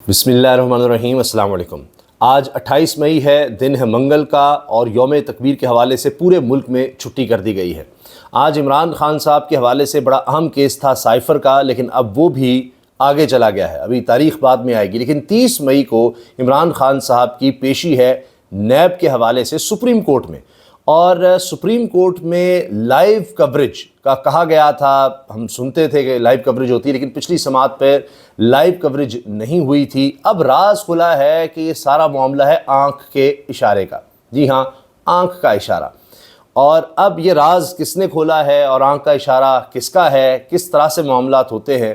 بسم اللہ الرحمن الرحیم۔ السلام علیکم۔ آج 28 مئی ہے، دن ہے منگل کا، اور یوم تکبیر کے حوالے سے پورے ملک میں چھٹی کر دی گئی ہے۔ آج عمران خان صاحب کے حوالے سے بڑا اہم کیس تھا سائفر کا، لیکن اب وہ بھی آگے چلا گیا ہے۔ ابھی تاریخ بعد میں آئے گی، لیکن 30 مئی کو عمران خان صاحب کی پیشی ہے نیب کے حوالے سے سپریم کورٹ میں، اور سپریم کورٹ میں لائیو کوریج کا کہا گیا تھا۔ ہم سنتے تھے کہ لائیو کوریج ہوتی ہے، لیکن پچھلی سماعت پہ لائیو کوریج نہیں ہوئی تھی۔ اب راز کھلا ہے کہ یہ سارا معاملہ ہے آنکھ کے اشارے کا۔ جی ہاں، آنکھ کا اشارہ۔ اور اب یہ راز کس نے کھولا ہے اور آنکھ کا اشارہ کس کا ہے، کس طرح سے معاملات ہوتے ہیں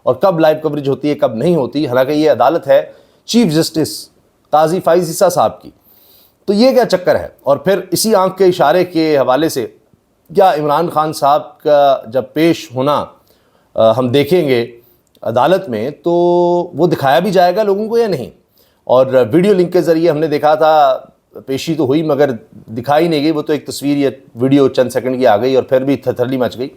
اور کب لائیو کوریج ہوتی ہے کب نہیں ہوتی۔ حالانکہ یہ عدالت ہے چیف جسٹس قاضی فائز عیسیٰ صاحب کی، تو یہ کیا چکر ہے؟ اور پھر اسی آنکھ کے اشارے کے حوالے سے کیا عمران خان صاحب کا جب پیش ہونا ہم دیکھیں گے عدالت میں، تو وہ دکھایا بھی جائے گا لوگوں کو یا نہیں؟ اور ویڈیو لنک کے ذریعے ہم نے دیکھا تھا، پیشی تو ہوئی مگر دکھائی نہیں گئی، وہ تو ایک تصویر یا ویڈیو چند سیکنڈ کی آ گئی اور پھر بھی تھرلی مچ گئی۔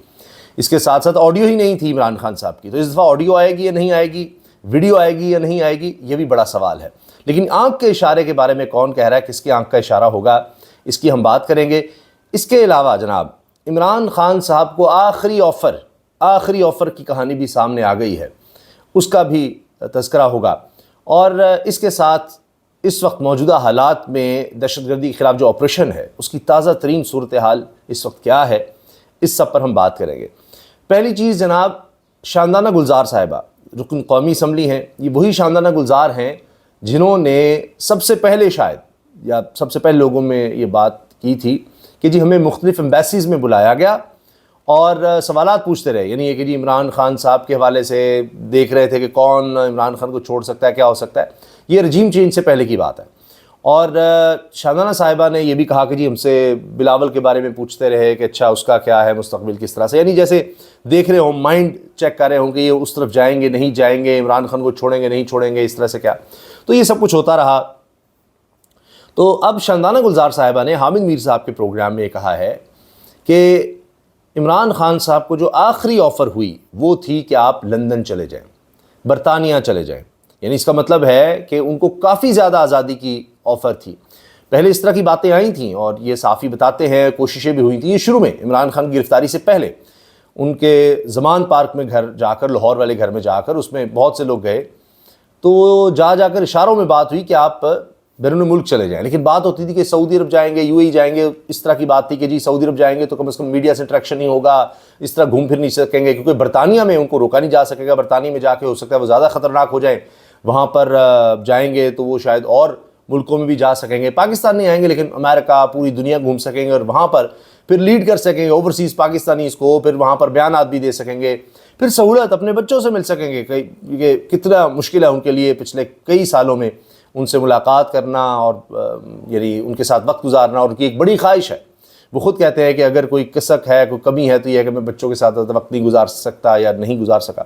اس کے ساتھ ساتھ آڈیو ہی نہیں تھی عمران خان صاحب کی، تو اس دفعہ آڈیو آئے گی یا نہیں آئے گی، ویڈیو آئے گی یا نہیں آئے گی، یہ بھی بڑا سوال ہے۔ لیکن آنکھ کے اشارے کے بارے میں کون کہہ رہا ہے کس کی آنکھ کا اشارہ ہوگا، اس کی ہم بات کریں گے۔ اس کے علاوہ جناب عمران خان صاحب کو آخری آفر کی کہانی بھی سامنے آ گئی ہے، اس کا بھی تذکرہ ہوگا۔ اور اس کے ساتھ اس وقت موجودہ حالات میں دہشت گردی کے خلاف جو آپریشن ہے اس کی تازہ ترین صورتحال اس وقت کیا ہے، اس سب پر ہم بات کریں گے۔ پہلی چیز جناب، شاندانہ گلزار صاحبہ رکن قومی اسمبلی ہیں۔ یہ وہی شاندانہ گلزار ہیں جنہوں نے سب سے پہلے شاید یا سب سے پہلے لوگوں میں یہ بات کی تھی کہ جی ہمیں مختلف ایمبیسیز میں بلایا گیا اور سوالات پوچھتے رہے، یعنی یہ کہ جی عمران خان صاحب کے حوالے سے دیکھ رہے تھے کہ کون عمران خان کو چھوڑ سکتا ہے، کیا ہو سکتا ہے۔ یہ رجیم چینج سے پہلے کی بات ہے۔ اور شاندانہ صاحبہ نے یہ بھی کہا کہ جی ہم سے بلاول کے بارے میں پوچھتے رہے کہ اچھا اس کا کیا ہے مستقبل کس طرح سے، یعنی جیسے دیکھ رہے ہوں، مائنڈ چیک کر رہے ہوں کہ یہ اس طرف جائیں گے نہیں جائیں گے، عمران خان کو چھوڑیں گے نہیں چھوڑیں گے، اس طرح سے کیا۔ تو یہ سب کچھ ہوتا رہا۔ تو اب شاندانہ گلزار صاحبہ نے حامد میر صاحب کے پروگرام میں یہ کہا ہے کہ عمران خان صاحب کو جو آخری آفر ہوئی وہ تھی کہ آپ لندن چلے جائیں، برطانیہ چلے جائیں، یعنی اس کا مطلب ہے کہ ان کو کافی زیادہ آزادی کی آفر تھی۔ پہلے اس طرح کی باتیں آئی تھیں اور یہ صحافی بتاتے ہیں کوششیں بھی ہوئی تھیں، یہ شروع میں عمران خان کی گرفتاری سے پہلے ان کے زمان پارک میں گھر جا کر، لاہور والے گھر میں جا کر، اس میں بہت سے لوگ گئے، تو جا کر اشاروں میں بات ہوئی کہ آپ بیرون ملک چلے جائیں، لیکن بات ہوتی تھی کہ سعودی عرب جائیں گے، یو اے ای جائیں گے، اس طرح کی بات تھی کہ جی سعودی عرب جائیں گے تو کم از کم میڈیا سے انٹریکشن نہیں ہوگا، اس طرح گھوم پھر نہیں سکیں گے، کیونکہ برطانیہ میں ان کو روکا نہیں جا سکے گا، برطانیہ میں جا کے ہو سکتا ہے وہ زیادہ خطرناک ہو جائیں، وہاں پر جائیں گے تو وہ شاید اور ملکوں میں بھی جا سکیں گے، پاکستان نہیں آئیں گے لیکن امریکہ پوری دنیا گھوم سکیں گے اور وہاں پر پھر لیڈ کر سکیں گے اوورسیز پاکستانیز کو، پھر وہاں پر بیانات بھی دے سکیں گے، پھر سہولت اپنے بچوں سے مل سکیں گے۔ کہ کتنا مشکل ہے ان کے لیے پچھلے کئی سالوں میں ان سے ملاقات کرنا اور یعنی ان کے ساتھ وقت گزارنا، اور ان کی ایک بڑی خواہش ہے، وہ خود کہتے ہیں کہ اگر کوئی کسک ہے، کوئی کمی ہے تو یہ ہے کہ میں بچوں کے ساتھ وقت نہیں گزار سکتا یا نہیں گزار سکا،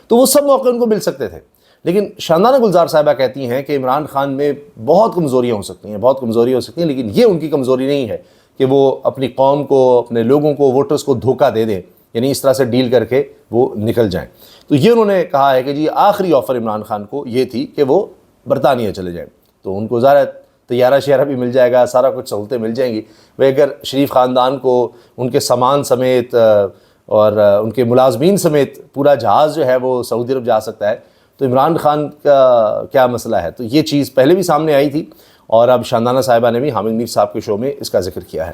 تو وہ سب موقع ان کو مل سکتے تھے۔ لیکن شاندانہ گلزار صاحبہ کہتی ہیں کہ عمران خان میں بہت کمزوریاں ہو سکتی ہیں، لیکن یہ ان کی کمزوری نہیں ہے کہ وہ اپنی قوم کو، اپنے لوگوں کو، ووٹرز کو دھوکہ دے دیں، یعنی اس طرح سے ڈیل کر کے وہ نکل جائیں۔ تو یہ انہوں نے کہا ہے کہ جی آخری آفر عمران خان کو یہ تھی کہ وہ برطانیہ چلے جائیں، تو ان کو ظاہر طیارہ شیارہ بھی مل جائے گا، سارا کچھ سہولتیں مل جائیں گی۔ وہ اگر شریف خاندان کو ان کے سامان سمیت اور ان کے ملازمین سمیت پورا جہاز جو ہے وہ سعودی عرب جا سکتا ہے، تو عمران خان کا کیا مسئلہ ہے؟ تو یہ چیز پہلے بھی سامنے آئی تھی اور اب شاندانہ صاحبہ نے بھی حامد میر صاحب کے شو میں اس کا ذکر کیا ہے۔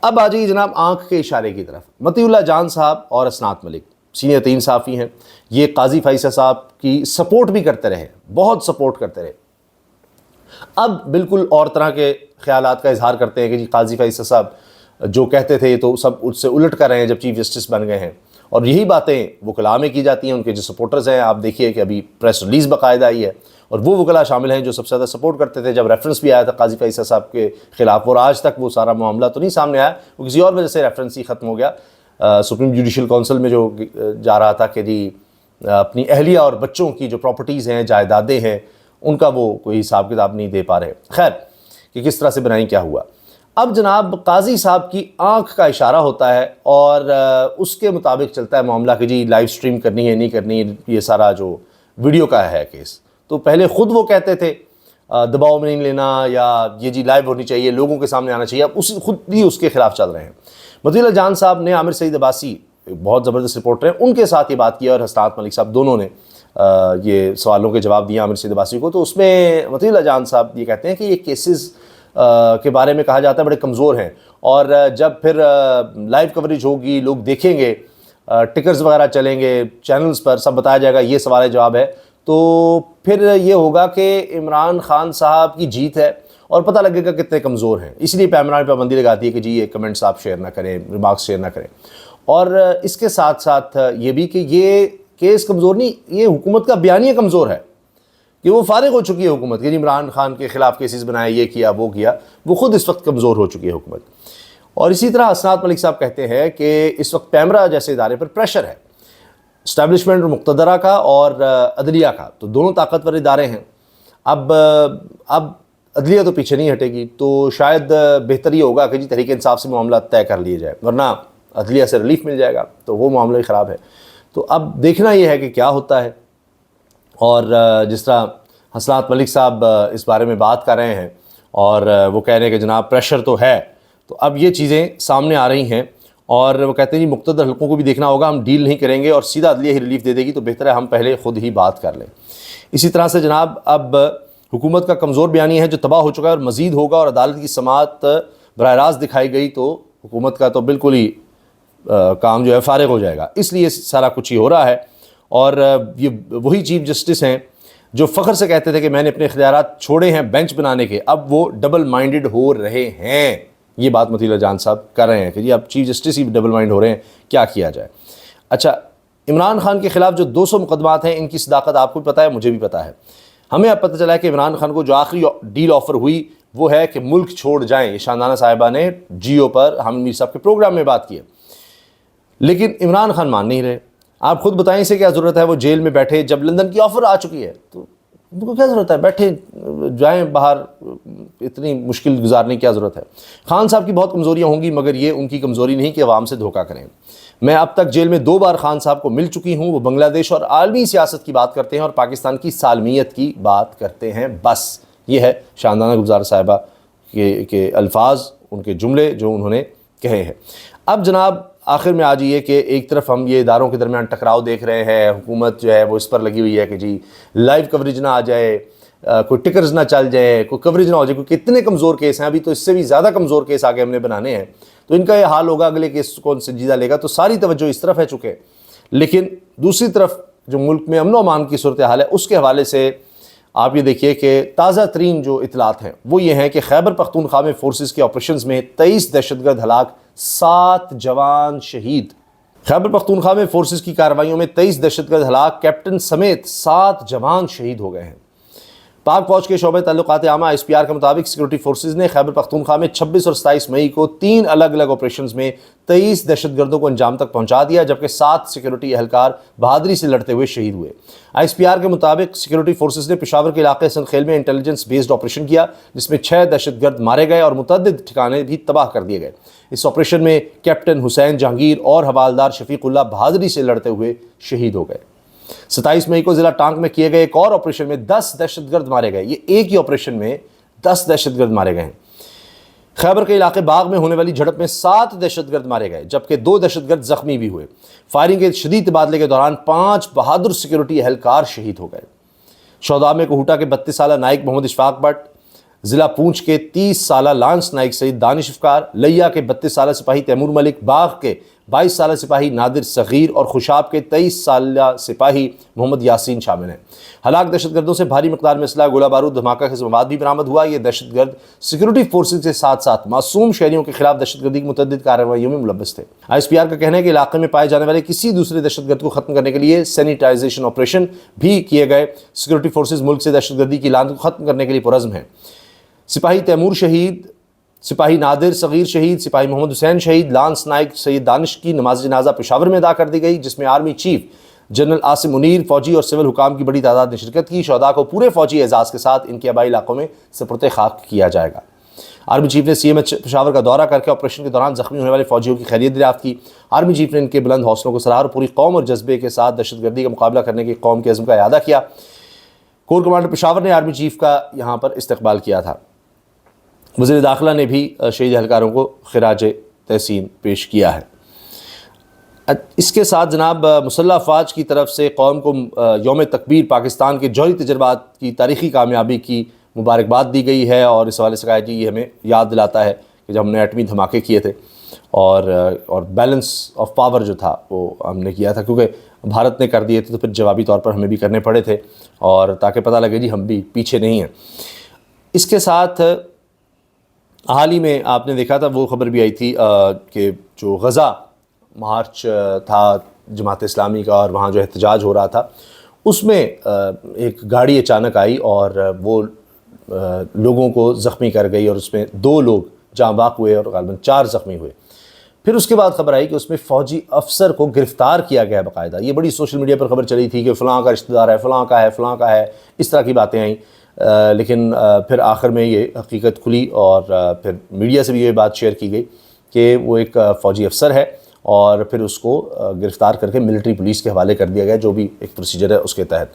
اب آ جائیے جناب آنکھ کے اشارے کی طرف۔ مطیع اللہ جان صاحب اور اسناد ملک سینئر ترین صحافی ہیں، یہ قاضی فائز عیسیٰ صاحب کی سپورٹ بھی کرتے رہے، بہت سپورٹ کرتے رہے۔ اب بالکل اور طرح کے خیالات کا اظہار کرتے ہیں کہ جی قاضی فائز عیسیٰ صاحب جو کہتے تھے تو سب اس سے الٹ کر رہے ہیں جب چیف جسٹس بن گئے ہیں، اور یہی باتیں وکلاء میں کی جاتی ہیں۔ ان کے جو سپورٹرز ہیں، آپ دیکھیے کہ ابھی پریس ریلیز باقاعدہ آئی ہے اور وہ وکلاء شامل ہیں جو سب سے زیادہ سپورٹ کرتے تھے جب ریفرنس بھی آیا تھا قاضی فائز عیسیٰ صاحب کے خلاف، اور آج تک وہ سارا معاملہ تو نہیں سامنے آیا، وہ کسی اور وجہ سے ریفرنس ہی ختم ہو گیا۔ سپریم جوڈیشل کونسل میں جو جا رہا تھا کہ جی اپنی اہلیہ اور بچوں کی جو پراپرٹیز ہیں، جائیدادیں ہیں، ان کا وہ کوئی حساب کتاب نہیں دے پا رہے۔ خیر کہ کس طرح سے بنائیں کیا ہوا۔ اب جناب قاضی صاحب کی آنکھ کا اشارہ ہوتا ہے اور اس کے مطابق چلتا ہے معاملہ کہ جی لائیو سٹریم کرنی ہے نہیں کرنی، یہ سارا جو ویڈیو کا ہے کیس، تو پہلے خود وہ کہتے تھے دباؤ میں نہیں لینا یا یہ جی لائیو ہونی چاہیے، لوگوں کے سامنے آنا چاہیے، اب خود بھی اس کے خلاف چل رہے ہیں۔ مطیع اللہ جان صاحب نے عامر سعید عباسی بہت زبردست رپورٹر ہیں، ان کے ساتھ یہ بات کی اور حسنات ملک صاحب دونوں نے یہ سوالوں کے جواب دیا عامر سعید عباسی کو۔ تو اس میں مطیع اللہ جان صاحب یہ کہتے ہیں کہ یہ کیسز کے بارے میں کہا جاتا ہے بڑے کمزور ہیں، اور جب پھر لائیو کوریج ہوگی، لوگ دیکھیں گے، ٹکرز وغیرہ چلیں گے چینلز پر، سب بتایا جائے گا یہ سوال جواب ہے، تو پھر یہ ہوگا کہ عمران خان صاحب کی جیت ہے اور پتہ لگے گا کتنے کمزور ہیں۔ اس لیے پیمران پہ پابندی لگاتی ہے کہ جی یہ کمنٹس آپ شیئر نہ کریں، ریمارکس شیئر نہ کریں، اور اس کے ساتھ ساتھ یہ بھی کہ یہ کیس کمزور نہیں، یہ حکومت کا بیانیہ کمزور ہے کہ وہ فارغ ہو چکی ہے حکومت کہ عمران خان کے خلاف کیسز بنائے، یہ کیا وہ کیا، وہ خود اس وقت کمزور ہو چکی ہے حکومت۔ اور اسی طرح حسنات ملک صاحب کہتے ہیں کہ اس وقت پیمرا جیسے ادارے پر پریشر ہے، اسٹیبلشمنٹ اور مقتدرہ کا اور عدلیہ کا، تو دونوں طاقتور ادارے ہیں۔ اب عدلیہ تو پیچھے نہیں ہٹے گی، تو شاید بہتر یہ ہوگا کہ جی تحریک انصاف سے معاملہ طے کر لیے جائے، ورنہ عدلیہ سے ریلیف مل جائے گا تو وہ معاملہ ہی خراب ہے۔ تو اب دیکھنا یہ ہے کہ کیا ہوتا ہے، اور جس طرح حسنات ملک صاحب اس بارے میں بات کر رہے ہیں اور وہ کہہ رہے ہیں کہ جناب پریشر تو ہے، تو اب یہ چیزیں سامنے آ رہی ہیں، اور وہ کہتے ہیں جی مقتدر حلقوں کو بھی دیکھنا ہوگا، ہم ڈیل نہیں کریں گے اور سیدھا عدلیہ ہی ریلیف دے دے گی، تو بہتر ہے ہم پہلے خود ہی بات کر لیں۔ اسی طرح سے جناب اب حکومت کا کمزور بیانیہ ہے جو تباہ ہو چکا ہے اور مزید ہوگا، اور عدالت کی سماعت براہ راست دکھائی گئی تو حکومت کا تو بالکل ہی کام جو ہے فارغ ہو جائے گا، اس لیے سارا کچھ ہی ہو رہا ہے۔ اور یہ وہی چیف جسٹس ہیں جو فخر سے کہتے تھے کہ میں نے اپنے اختیارات چھوڑے ہیں بینچ بنانے کے، اب وہ ڈبل مائنڈڈ ہو رہے ہیں۔ یہ بات مطیع اللہ جان صاحب کر رہے ہیں کہ جی اب چیف جسٹس ہی ڈبل مائنڈ ہو رہے ہیں، کیا کیا جائے۔ اچھا، عمران خان کے خلاف جو 200 مقدمات ہیں، ان کی صداقت آپ کو بھی پتہ ہے، مجھے بھی پتہ ہے۔ ہمیں اب پتہ چلا ہے کہ عمران خان کو جو آخری ڈیل آفر ہوئی وہ ہے کہ ملک چھوڑ جائیں۔ یہ شاندانہ صاحبہ نے جیو پر ہم میر صاحب کے پروگرام میں بات کی ہے، لیکن عمران خان مان نہیں رہے۔ آپ خود بتائیں اسے کیا ضرورت ہے وہ جیل میں بیٹھے جب لندن کی آفر آ چکی ہے، تو ان کو کیا ضرورت ہے، بیٹھے جائیں باہر، اتنی مشکل گزارنے کی کیا ضرورت ہے۔ خان صاحب کی بہت کمزوریاں ہوں گی، مگر یہ ان کی کمزوری نہیں کہ عوام سے دھوکہ کریں۔ میں اب تک جیل میں 2 بار خان صاحب کو مل چکی ہوں، وہ بنگلہ دیش اور عالمی سیاست کی بات کرتے ہیں اور پاکستان کی سالمیت کی بات کرتے ہیں، بس یہ ہے شاندانہ گلزار صاحبہ کے الفاظ، ان کے جملے جو انہوں نے کہے ہیں۔ اب جناب آخر میں آ جائیے کہ ایک طرف ہم یہ اداروں کے درمیان ٹکراؤ دیکھ رہے ہیں، حکومت جو ہے وہ اس پر لگی ہوئی ہے کہ جی لائیو کوریج نہ آ جائے، کوئی ٹکرز نہ چل جائے، کوئی کوریج نہ ہو جائے، کیونکہ اتنے کمزور کیس ہیں، ابھی تو اس سے بھی زیادہ کمزور کیس آگے ہم نے بنانے ہیں، تو ان کا یہ حال ہوگا، اگلے کیس کون سنجیدہ لے گا، تو ساری توجہ اس طرف ہے چکے۔ لیکن دوسری طرف جو ملک میں امن و امان کی صورتحال ہے اس کے حوالے سے آپ یہ دیکھیے کہ تازہ ترین جو اطلاعات ہیں وہ یہ ہیں کہ خیبر پختونخوا میں فورسز کے آپریشنز میں 23 دہشت گرد ہلاک، 7 جوان شہید۔ خیبر پختونخوا میں فورسز کی کارروائیوں میں 23 دہشت گرد ہلاک، کیپٹن سمیت 7 جوان شہید ہو گئے ہیں۔ پاک فوج کے شعبہ تعلقات عامہ ایس پی آر کے مطابق سیکورٹی فورسز نے خیبر پختونخوا میں 26 اور 27 مئی کو 3 الگ الگ آپریشنز میں 23 دہشت گردوں کو انجام تک پہنچا دیا، جبکہ 7 سیکورٹی اہلکار بہادری سے لڑتے ہوئے شہید ہوئے۔ ایس پی آر کے مطابق سیکورٹی فورسز نے پشاور کے علاقے سنخیل میں انٹیلیجنس بیسڈ آپریشن کیا، جس میں 6 دہشت گرد مارے گئے اور متعدد ٹھکانے بھی تباہ کر دیے گئے۔ اس آپریشن میں کیپٹن حسین جہانگیر اور حوالدار شفیق اللہ بہادری سے لڑتے ہوئے شہید ہو گئے۔ 27 مئی کو ضلع ٹانک میں کیے گئے ایک اور آپریشن میں 10 دہشت گرد مارے گئے۔ یہ ایک ہی آپریشن میں 10 دہشت گرد مارے گئے ہیں۔ خیبر کے علاقے باغ میں ہونے والی جھڑپ میں 7 دہشت گرد مارے گئے، جبکہ 2 دہشت گرد زخمی بھی ہوئے۔ فائرنگ کے شدید تبادلے کے دوران 5 بہادر سیکورٹی اہلکار شہید ہو گئے۔ شہداء میں کوہوٹا کے 32 سالہ نائک محمد اشفاق بٹ، ضلع پونچھ کے 30 سالہ لانس نائک سعید دانش افکار، لیا کے 32 سالہ سپاہی تیمور ملک، باغ کے 22 سالہ سپاہی نادر صغیر اور خوشاب کے 23 سالہ سپاہی محمد یاسین شامل ہیں۔ ہلاک دہشت گردوں سے بھاری مقدار میں اسلحہ، گولہ بارود، دھماکہ خیز مواد بھی برآمد ہوا۔ یہ دہشت گرد سیکورٹی فورسز کے ساتھ ساتھ معصوم شہریوں کے خلاف دہشت گردی کی متعدد کارروائیوں میں ملوث تھے۔ ایس پی آر کا کہنا ہے کہ علاقے میں پائے جانے والے کسی دوسرے دہشت گرد کو ختم کرنے کے لیے سینیٹائزیشن آپریشن بھی کیے گئے۔ سیکورٹی فورسز ملک سے دہشت گردی کی لعنت کو ختم کرنے کے لیے پرعزم ہیں۔ سپاہی تیمور شہید، سپاہی نادر صغیر شہید، سپاہی محمد حسین شہید، لانس نائک سید دانش کی نماز جنازہ پشاور میں ادا کر دی گئی، جس میں army chief general Asim Munir, فوجی اور سول حکام کی بڑی تعداد نے شرکت کی۔ شہداء کو پورے فوجی اعزاز کے ساتھ ان کے آبائی علاقوں میں سپرد خاک کیا جائے گا۔ آرمی چیف نے سی ایم ایچ پشاور کا دورہ کر کے آپریشن کے دوران زخمی ہونے والے فوجیوں کی خیریت دریافت کی۔ آرمی چیف نے ان کے بلند حوصلوں کو سراہا اور پوری قوم اور جذبے کے ساتھ دہشت گردی کا مقابلہ کرنے کی قوم کے عزم کا اعادہ کیا۔ کور کمانڈر پشاور نے آرمی چیف کا یہاں پر استقبال کیا تھا۔ وزیر داخلہ نے بھی شہید اہلکاروں کو خراج تحسین پیش کیا ہے۔ اس کے ساتھ جناب مسلح افواج کی طرف سے قوم کو یوم تکبیر پاکستان کے جوہری تجربات کی تاریخی کامیابی کی مبارکباد دی گئی ہے، اور اس حوالے سے کہا جی یہ ہمیں یاد دلاتا ہے کہ جب ہم نے ایٹمی دھماکے کیے تھے اور بیلنس آف پاور جو تھا وہ ہم نے کیا تھا، کیونکہ بھارت نے کر دیے تھے تو پھر جوابی طور پر ہمیں بھی کرنے پڑے تھے، اور تاکہ پتہ لگے جی ہم بھی پیچھے نہیں ہیں۔ اس کے ساتھ حال ہی میں آپ نے دیکھا تھا وہ خبر بھی آئی تھی کہ جو غزہ مارچ تھا جماعت اسلامی کا اور وہاں جو احتجاج ہو رہا تھا، اس میں ایک گاڑی اچانک آئی اور وہ لوگوں کو زخمی کر گئی، اور اس میں 2 لوگ جاں باق ہوئے اور غالباً 4 زخمی ہوئے۔ پھر اس کے بعد خبر آئی کہ اس میں فوجی افسر کو گرفتار کیا گیا باقاعدہ۔ یہ بڑی سوشل میڈیا پر خبر چلی تھی کہ فلاں کا رشتہ دار ہے، فلاں کا ہے، فلاں کا ہے، اس طرح کی باتیں آئیں، لیکن پھر آخر میں یہ حقیقت کھلی، اور پھر میڈیا سے بھی یہ بات شیئر کی گئی کہ وہ ایک فوجی افسر ہے، اور پھر اس کو گرفتار کر کے ملٹری پولیس کے حوالے کر دیا گیا، جو بھی ایک پروسیجر ہے اس کے تحت۔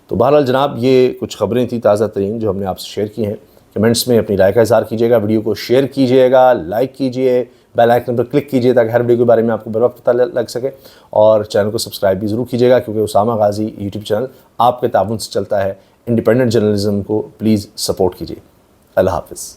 تو بہرحال جناب یہ کچھ خبریں تھیں تازہ ترین جو ہم نے آپ سے شیئر کی ہیں۔ کمنٹس میں اپنی رائے کا اظہار کیجیے گا، ویڈیو کو شیئر کیجیے گا، لائک کیجیے، بیل آئکن پر کلک کیجیے تاکہ ہر ویڈیو کے بارے میں آپ کو بر وقت پتہ لگ سکے، اور چینل کو سبسکرائب بھی ضرور کیجیے گا، کیونکہ اسامہ غازی یوٹیوب چینل آپ کے تعاون سے چلتا ہے۔ انڈیپینڈنٹ جرنلزم کو پلیز سپورٹ کیجیے۔ اللہ حافظ۔